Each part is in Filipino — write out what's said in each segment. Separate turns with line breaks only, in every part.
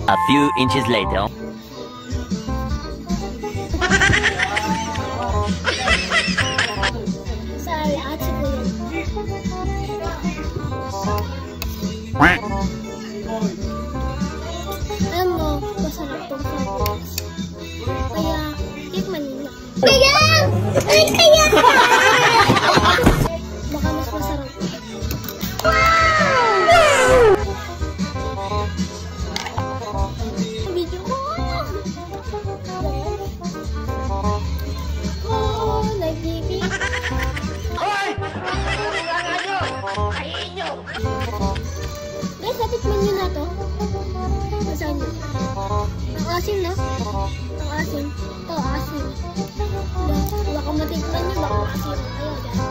A few inches later.
Sorry, ate ko yun. Alam mo, masarap itong sabi. Kaya, tikman niyo. Kaya! Ay, kaya! Baka mas masarap. Wow! Video ko! Oh, nag-ibig.
Hoy! Kailangan nyo! Kainin nyo!
Guys, natikman nyo na to. Masaan nyo? Ang asin na. Ang asin. Ito, asin. Baka matikman nyo, baka asin. Ayaw, guys.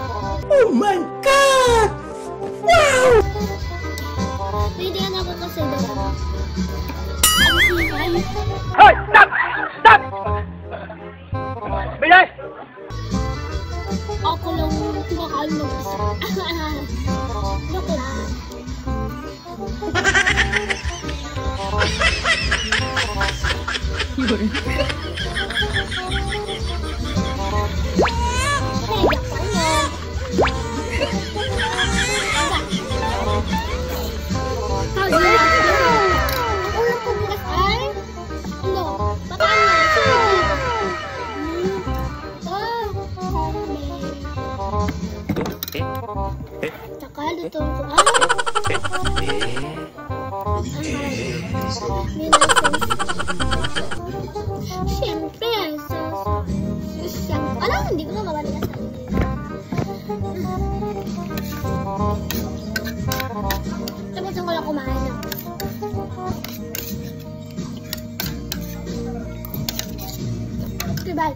Oh my God! Wow!
Pwede yan ako kasi doon.
Hoy! Stop! Stop! Bilis!
Ako lang kumakain ng isa. Joke lang.
Yun.
Tsaka dito ko siyempre alam, hindi ko na mawala sa tapos ang wala kumain na diba